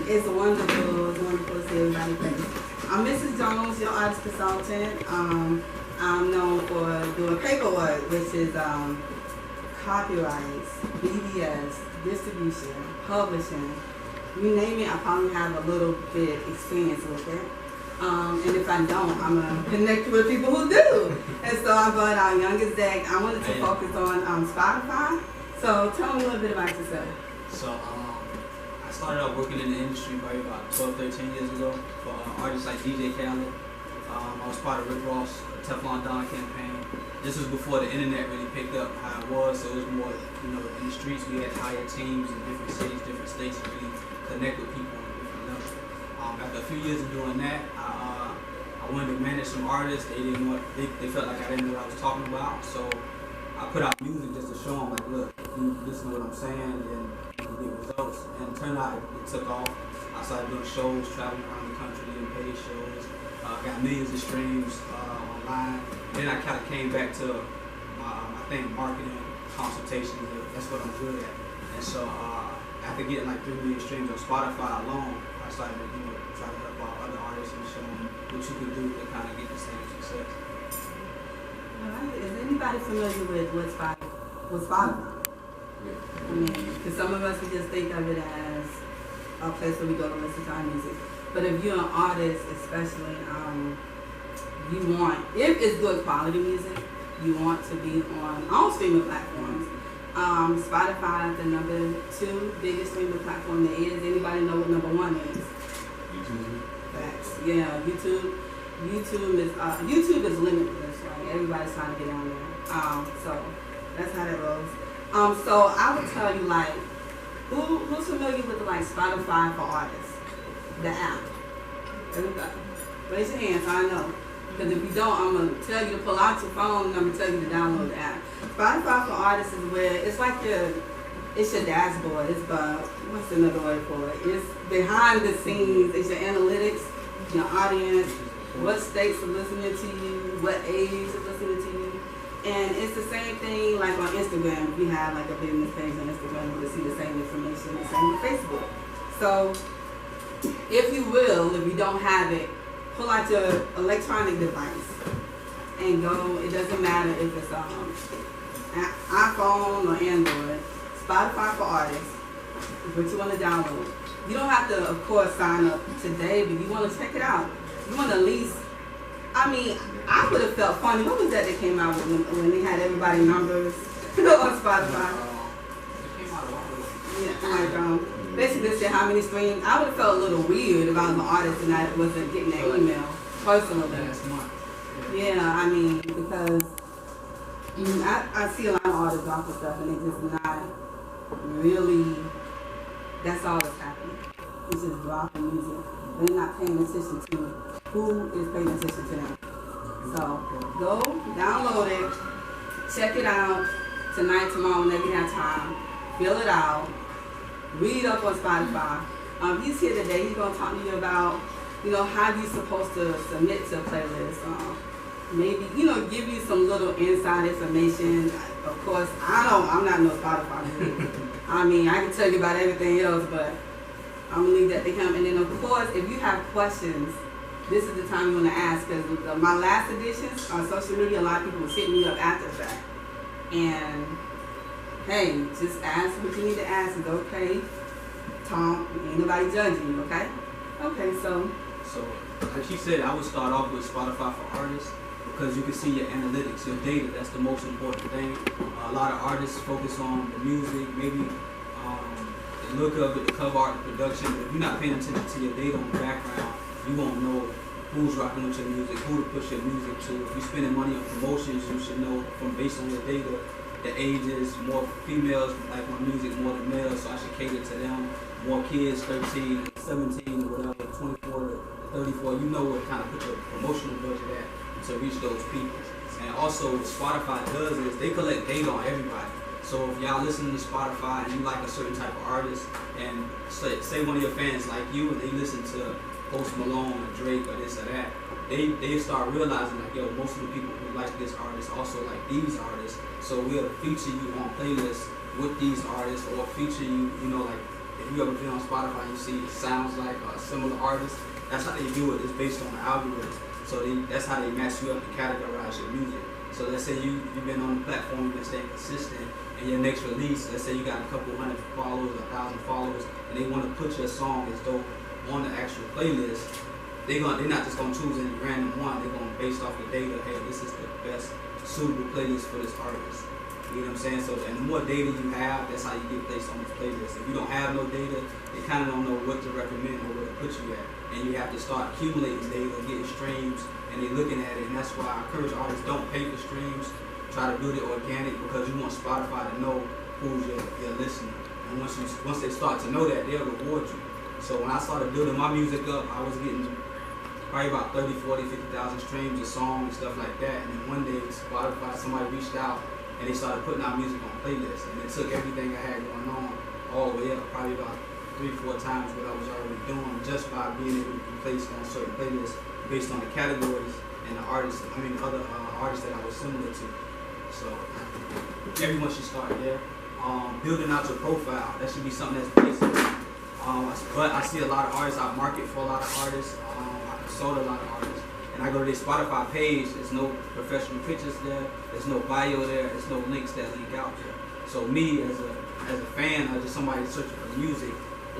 It's wonderful to see everybody play. I'm Mrs. Jones, your artist consultant. I'm known for doing paperwork, which is copyrights, BBS, distribution, publishing. You name it, I probably have a little bit experience with it. And if I don't, I'm going to connect with people who do. And so I brought our youngest Zach. I wanted to focus on Spotify. So tell me a little bit about yourself. So I started out working in the industry probably about 12, 13 years ago for artists like DJ Khaled. I was part of Rick Ross' Teflon Don campaign. This was before the internet really picked up how it was, so it was more, in the streets we had higher teams in different cities, different states to really connect with people on a different level. After a few years of doing that, I wanted to manage some artists. They felt like I didn't know what I was talking about, so I put out music just to show them, like, look, you listen to what I'm saying, and you get results. And it turned out it took off. I started doing shows, traveling around the country, and paid shows. Got millions of streams online. Then I kind of came back to my thing, marketing, consultations. That's what I'm good at. And so after getting like 3 million streams on Spotify alone, I started to try to help out other artists and show them what you can do to kind of get the same success. All right. Is anybody familiar with Spotify? Yeah. I mean, because some of us we just think of it as a place where we go to listen to our music. But if you're an artist, especially, you want, if it's good quality music, you want to be on all streaming platforms. Spotify is the number 2 biggest streaming platform there is. Anybody know what number 1 is? YouTube. Facts. Yeah, YouTube. YouTube is limitless, right? Everybody's trying to get on there. So that's how that goes. So I would tell you, like, who's familiar with Spotify for artists? The app. Everybody. Raise your hand so I know. Because if you don't, I'm going to tell you to pull out your phone and I'm going to tell you to download the app. Spotify for artists is where it's like it's your dashboard. It's what's another word for it? It's behind the scenes. It's your analytics, your audience, what states are listening to you, what age is listening to you. And it's the same thing like on Instagram. If you have like a business page on Instagram, you'll see the same information, the same with Facebook. So if you will, if you don't have it, pull out your electronic device and go. It doesn't matter if it's iPhone or Android. Spotify for artists is what you want to download. You don't have to, of course, sign up today, but you want to check it out. You want to at least, I mean, I would have felt funny. What was that came out with when they had everybody numbers on Spotify? Yeah, basically said how many streams. I would have felt a little weird about an artist and I wasn't getting that email personally. Yeah, I mean, because I see a lot of artists off of stuff and it's just not really, that's all that's happening. It's just dropping music. They're not paying attention to who is paying attention to them. So go, download it, check it out tonight, tomorrow, whenever you have time. Fill it out. Read up on Spotify. He's here today. He's going to talk to you about, how you're supposed to submit to a playlist. Maybe, give you some little inside information. Of course, I'm not no Spotify guru. I mean, I can tell you about everything else, but I'm going to leave that to him. And then, of course, if you have questions, this is the time you want to ask. Because my last editions on social media, a lot of people was hitting me up after the fact. And hey, just ask what you need to ask. It's okay. Tom, ain't nobody judging you, okay? Okay, so like she said, I would start off with Spotify for artists because you can see your analytics, your data. That's the most important thing. A lot of artists focus on the music, maybe the look of it, the cover art, the production. But if you're not paying attention to your data on the background, you won't know who's rocking with your music, who to push your music to. If you're spending money on promotions, you should know based on your data, the ages, more females like my music more than males, so I should cater to them. More kids, 13, 17, or whatever, 24 to 34, you know what kind of put your promotional budget at to reach those people. And also what Spotify does is they collect data on everybody. So if y'all listen to Spotify and you like a certain type of artist, and say one of your fans like you and they listen to Post Malone or Drake or this or that, they start realizing like, yo, most of the people who like this artist also like these artists, so we'll feature you on playlists with these artists or feature you, like if you ever been on Spotify, you see it sounds like a similar artist. That's how they do it. It's based on the algorithm. So that's how they match you up and categorize your music. So let's say you've been on the platform, you've been staying consistent, and your next release, let's say you got a couple hundred followers, 1,000 followers, and they want to put your song as though on the actual playlist. They're not just gonna choose any random one. They're gonna based off the data. Hey, this is the best suitable playlist for this artist. You know what I'm saying? So, and the more data you have, that's how you get placed on this playlist. If you don't have no data, they kind of don't know what to recommend or where to put you at. And you have to start accumulating data, getting streams, and they're looking at it. And that's why I encourage artists, don't pay for streams. Try to build it organic because you want Spotify to know who's your listener. And once they start to know that, they'll reward you. So when I started building my music up, I was getting probably about 30, 40, 50,000 streams a song and stuff like that. And then one day, Spotify, somebody reached out and they started putting out music on playlists. And it took everything I had going on all the way up, probably about 3-4 times what I was already doing, just by being able to be placed on certain playlists based on the categories and the artists, other artists that I was similar to. So everyone should start there. Building out your profile, that should be something that's basic. But I see a lot of artists, I market for a lot of artists, I sold a lot of artists. And I go to their Spotify page, there's no professional pictures there, there's no bio there, there's no links that link out there. So me as a fan or just somebody searching for music,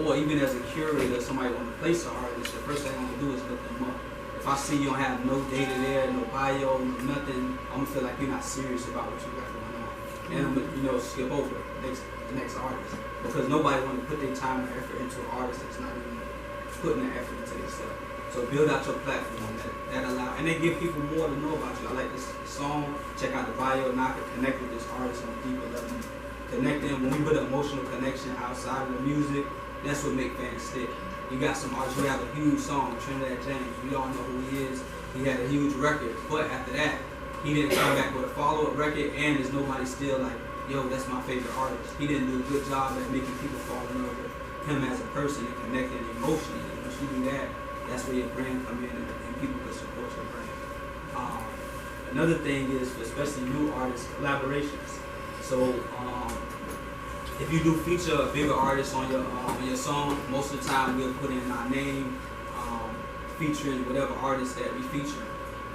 or even as a curator, somebody want to place an artist, the first thing I'm gonna do is look them up. If I see you don't have no data there, no bio, no nothing, I'm gonna feel like you're not serious about what you got going on. And I'm gonna skip over the next artist. Because nobody wanna put their time and effort into an artist that's not even putting the effort into themselves. So build out your platform that allow, and they give people more to know about you. I like this song, check out the bio, now I can connect with this artist on a deeper level. Connect them, when we put an emotional connection outside of the music, that's what make fans stick. You got some artists who have a huge song, Trinidad James, we all know who he is. He had a huge record, but after that, he didn't come back with a follow-up record, and there's nobody still like, yo, that's my favorite artist. He didn't do a good job at making people fall in love with him as a person and connecting emotionally. And once you do that, that's where your brand come in and people can support your brand. Another thing is, especially new artists, collaborations. So if you do feature a bigger artist on your song, most of the time we'll put in our name, featuring whatever artist that we feature.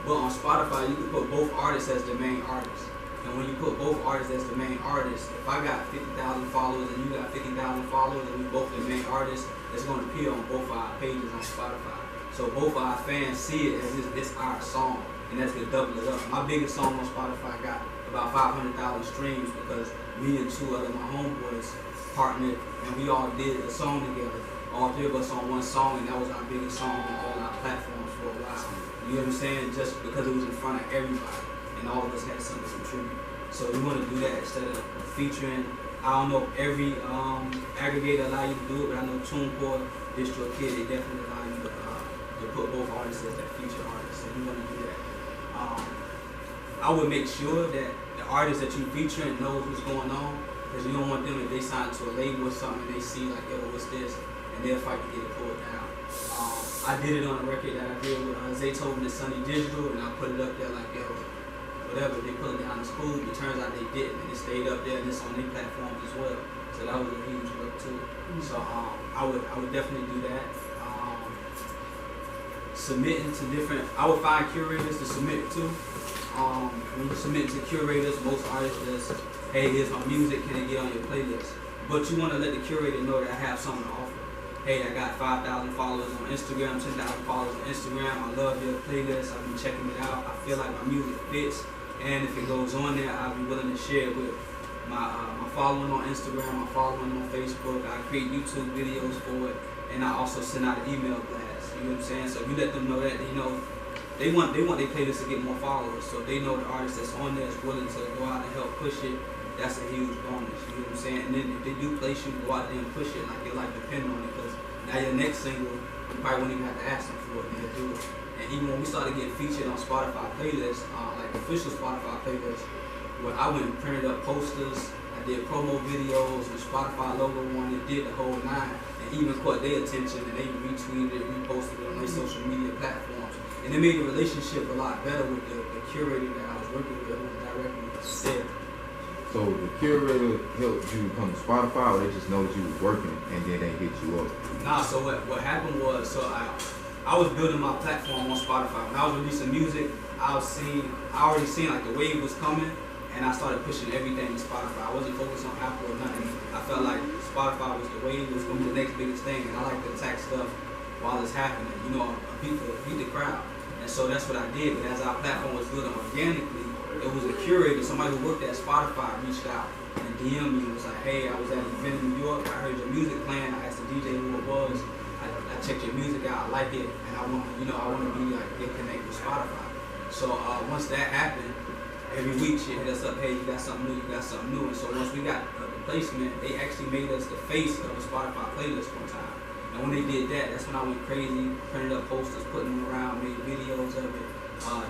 But on Spotify, you can put both artists as the main artist. And when you put both artists as the main artist, if I got 50,000 followers and you got 50,000 followers and we both the main artists, it's going to appear on both our pages on Spotify. So both our fans see it as it's our song, and that's gonna double it up. My biggest song on Spotify got about 500,000 streams because me and two other my homeboys partnered, and we all did a song together. All three of us on one song, and that was our biggest song on all our platforms for a while. You know what I'm saying? Just because it was in front of everybody, and all of us had something to contribute. So we want to do that instead of featuring. I don't know if every aggregator allow you to do it, but I know TuneCore, DistroKid, they definitely allow you to put both artists as that featured artist. So we want to do that. I would make sure that the artist that you featuring knows what's going on, because you don't want them, if they sign to a label or something, and they see like, yo, what's this, and they'll fight to get it pulled down. I did it on a record that I did with Zaytoven and Sunny Digital, and I put it up there like, yo, whatever, they pull it down, it's cool. It turns out they didn't, and it stayed up there, and it's on their platforms as well. So that was a huge look too. So I would definitely do that. Submitting to different, I would find curators to submit to. When you submit to curators, most artists just, hey, here's my music, can it get on your playlist? But you want to let the curator know that I have something to offer. Hey, I got 5,000 followers on Instagram, 10,000 followers on Instagram. I love your playlist. I've been checking it out. I feel like my music fits, and if it goes on there, I'll be willing to share it with my following on Instagram, my following on Facebook. I create YouTube videos for it, and I also send out an email blast. You know what I'm saying? So if you let them know that, you know, they want their playlist to get more followers. So if they know the artist that's on there is willing to go out and help push it, that's a huge bonus. You know what I'm saying? And then if they do place you, go out there and push it like your life depends on it. Because now your next single, you probably won't even have to ask them for it, and they'll do it. And even when we started getting featured on Spotify playlists, like official Spotify playlists, where I went and printed up posters, I did promo videos with Spotify logo on it, did the whole nine, and even caught their attention, and they retweeted it, reposted it on their social media platforms. And it made the relationship a lot better with the curator that I was working with, who was directly there. So the curator helped you come to Spotify, or they just know that you was working and then they hit you up? Nah, so what happened was, so I was building my platform on Spotify. When I was releasing music, I already seen like the wave was coming, and I started pushing everything to Spotify. I wasn't focused on Apple or nothing. I felt like Spotify was the wave, was going to be the next biggest thing, and I like to attack stuff while it's happening, beat the crowd. And so that's what I did. But as our platform was building organically, it was a curator, somebody who worked at Spotify reached out and DM'd me and was like, hey, I was at an event in New York, I heard your music playing, I asked the DJ who it was, I checked your music out, I like it, and I want to be like get connected with Spotify. So once that happened, every week she hit us up, hey, you got something new, And so once we got the placement, they actually made us the face of the Spotify playlist one time. And when they did that, that's when I went crazy, printed up posters, putting them around, made videos of it.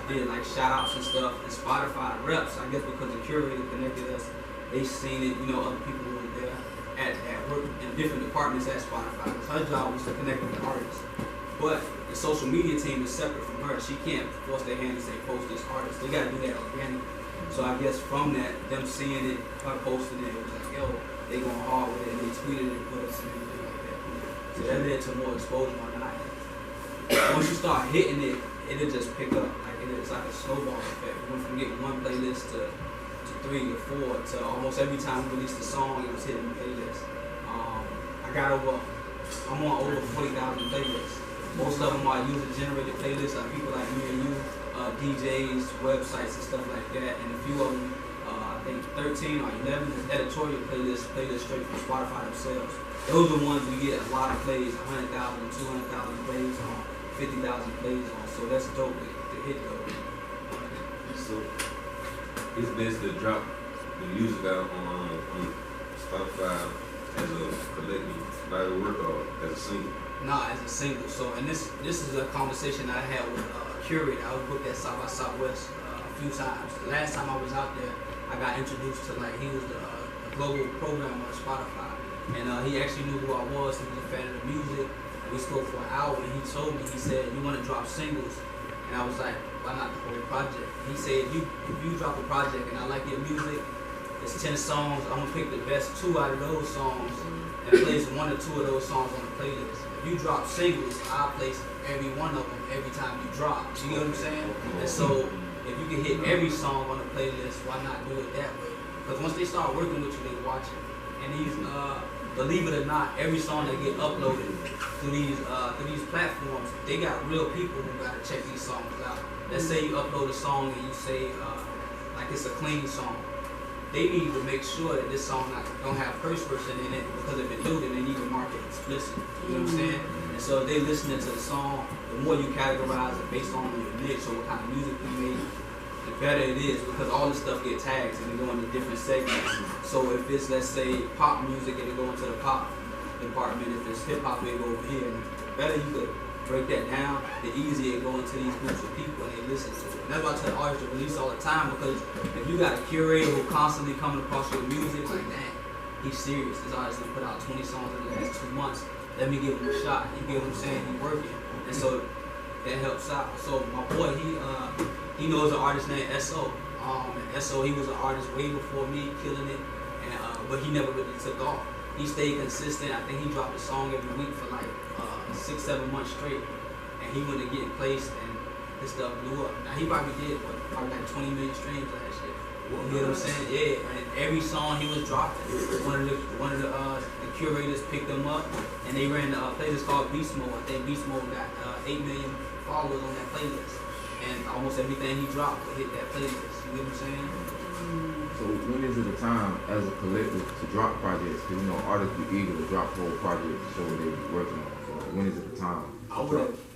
Did like shout outs and stuff, and Spotify reps, I guess because the curator connected us, they seen it, other people who were there at work in different departments at Spotify. Because her job was to connect with the artists. But the social media team is separate from her. She can't force their hand and say post this artist. They gotta do that organically. So I guess from that, them seeing it, her posting it, it was like, yo, they going hard with it, and they tweeted it, put us and everything like that. So that led to more exposure on that. Once you start hitting it, it'll just pick up. It's like a snowball effect. We went from getting one playlist to 3 or 4 to almost every time we released a song, it was hitting the playlist. I'm on over 40,000 playlists. Most of them are user-generated playlists, like people like me and you, DJs, websites and stuff like that. And a few of them, I think 13 or 11 is editorial playlists straight from Spotify themselves. Those are the ones we get a lot of plays, 100,000, 200,000 plays on, 50,000 plays on. So that's dope to hit those. So it's best to drop the music out on Spotify as a collective body of work or as a single? Nah, as a single. So, and this is a conversation that I had with a curator. I was booked at South by Southwest a few times. The last time I was out there, I got introduced to he was the global programmer of Spotify, and he actually knew who I was. He was a fan of the music. We spoke for an hour, and he told me, he said, you want to drop singles? And I was like, why not the whole project? He said, if you drop a project and I like your music, it's 10 songs, I'm gonna pick the best 2 out of those songs and place 1 or 2 of those songs on the playlist. If you drop singles, I'll place every one of them every time you drop. You know what I'm saying? And so if you can hit every song on the playlist, why not do it that way? Because once they start working with you, they watch it. And these, believe it or not, every song that get uploaded through these platforms, they got real people who gotta check these songs out. Let's say you upload a song and you say like it's a clean song. They need to make sure that this song don't have curse words in it, because if it do, then they need to mark it explicit. You know what I'm saying? And so if they listening to the song, the more you categorize it based on your niche or what kind of music we made, the better it is, because all this stuff get tags and they go into different segments. So if it's, let's say, pop music, it'll go into the pop department. If it's hip hop, it'll go over here. And the better you could break that down, the easier it go into these groups of people and they listen to it. And that's why I tell artists to release all the time, because if you got a curator who constantly coming across your music, like, dang, he's serious. This artist done put out 20 songs in the last 2 months. Let me give him a shot. You get what I'm saying? He's working. And so that helps out. So my boy, he knows an artist named S.O. And S.O., he was an artist way before me, killing it. And but he never really took off. He stayed consistent. I think he dropped a song every week for like 6-7 months straight. And he went to get placed, and his stuff blew up. Now he probably did probably like 20 million streams last year. You know what I'm saying? Yeah. And every song he was dropping, one of the curators picked them up, and they ran a playlist called Beast Mode. I think Beast Mode got 8 million followers on that playlist. And almost everything he dropped would hit that playlist. You know what I'm saying? So when is it a time as a collective to drop projects? Because artists be eager to drop whole projects to show what they be working on. So when is it a time?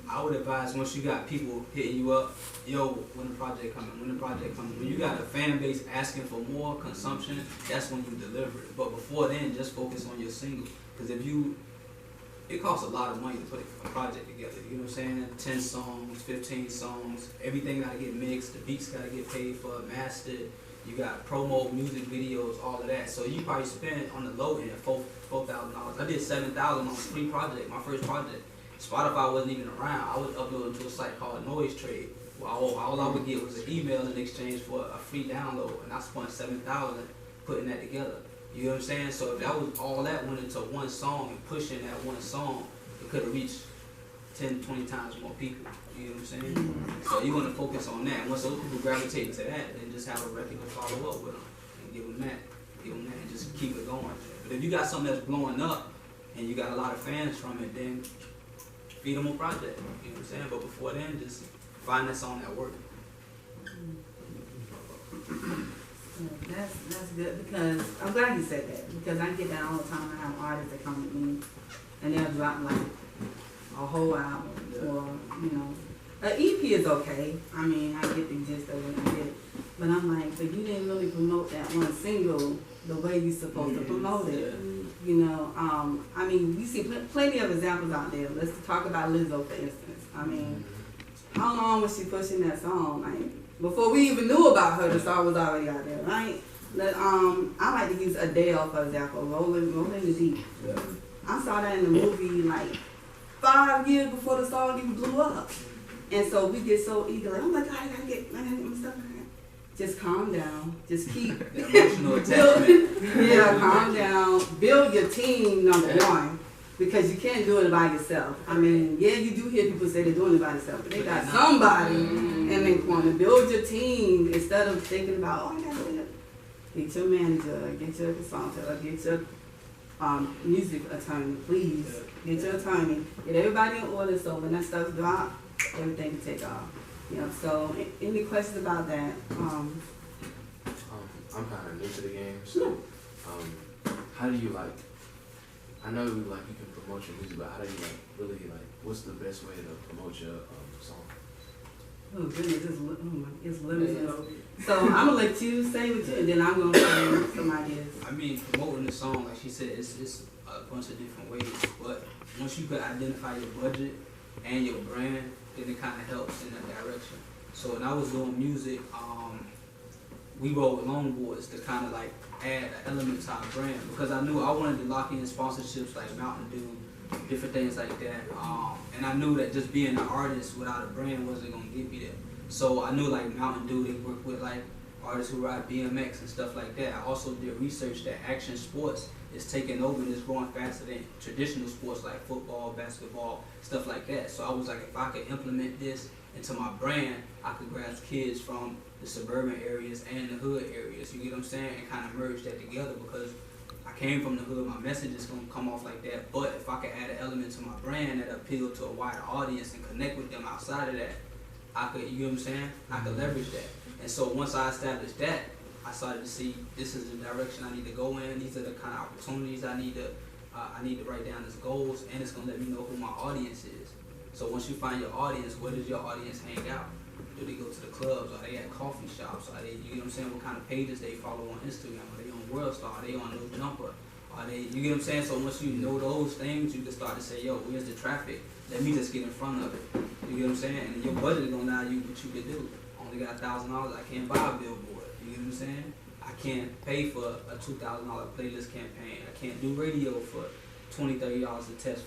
I would advise, once you got people hitting you up, yo, when the project coming? When you got a fan base asking for more consumption, that's when you deliver it. But before then, just focus on your single. Because it costs a lot of money to put a project together. You know what I'm saying? 10 songs, 15 songs, everything gotta get mixed, the beats gotta get paid for, mastered. You got promo, music videos, all of that. So you probably spend on the low end $4,000. I did $7,000 on a free project, my first project. Spotify wasn't even around. I was uploading to a site called Noise Trade. Well, all I would get was an email in exchange for a free download, and I spent $7,000 putting that together. You know what I'm saying? So if that was all that went into one song and pushing that one song, it could have reached 10, 20 times more people. You know what I'm saying? So you want to focus on that. Once those people gravitate to that, then just have a record to follow up with them and give them that, and just keep it going. But if you got something that's blowing up and you got a lot of fans from it, then feed them a project. You know what I'm saying? But before then, just find that song that works. Yeah, that's good, because I'm glad you said that, because I get that all the time. I have artists that come to me and they'll drop like a whole album, or an EP is okay. I mean, I get the gist of it, I get it, but I'm like, but you didn't really promote that one single the way you're supposed to promote it. I mean, we see plenty of examples out there. Let's talk about Lizzo, for instance. I mean, how long was she pushing that song? Like, before we even knew about her, the song was already out there, right? But, I like to use Adele, for example, Rolling the Deep. Yeah. I saw that in the movie like 5 years before the song even blew up. And so we get so eager, like, oh my God, I gotta get my stuff. Just calm down. Just keep emotional attachment. Yeah, calm down. Build your team, number one, because you can't do it by yourself. I mean, yeah, you do hear people say they're doing it by themselves, but they got somebody in their corner. Build your team instead of thinking about, oh, I gotta do it. Get your manager, get your consultant, get your music attorney, please. Get your attorney. Get everybody in order so when that stuff drops, everything can take off. So any questions about that? I'm kind of new to the game, so how do you I know you can promote your music, but how do you really what's the best way to promote your song? Oh goodness, it's limited. So I'm gonna let you say what you, and then I'm gonna say some ideas. I mean, promoting the song, like she said, it's a bunch of different ways. But once you could identify your budget and your brand, then it kind of helps in that direction. So when I was doing music, we rolled longboards to kind of add an element to our brand, because I knew I wanted to lock in sponsorships like Mountain Dew, different things like that. And I knew that just being an artist without a brand wasn't gonna get me there. So I knew Mountain Dew, they work with artists who ride BMX and stuff like that. I also did research that action sports is taking over and is growing faster than traditional sports like football, basketball, stuff like that. So I was like, if I could implement this into my brand, I could grasp kids from the suburban areas and the hood areas, you get what I'm saying, and kind of merge that together, because I came from the hood, my message is going to come off like that. But if I could add an element to my brand that appeal to a wider audience and connect with them outside of that, I could, you know what I'm saying, I could leverage that. And so once I established that, I started to see this is the direction I need to go in. These are the kind of opportunities I need to write down as goals, and it's gonna let me know who my audience is. So once you find your audience, where does your audience hang out? Do they go to the clubs? Are they at coffee shops? Are they, you know what I'm saying, what kind of pages they follow on Instagram? Are they on WorldStar? Are they on No Jumper? Are they, you get what I'm saying? So once you know those things, you can start to say, yo, where's the traffic? Let me just get in front of it. You get what I'm saying? And your budget is gonna allow you what you can do. Only got $1,000, I can't buy a billboard. You get what I'm saying? I can't pay for a $2,000 playlist campaign. I can't do radio for $20, $30 a test.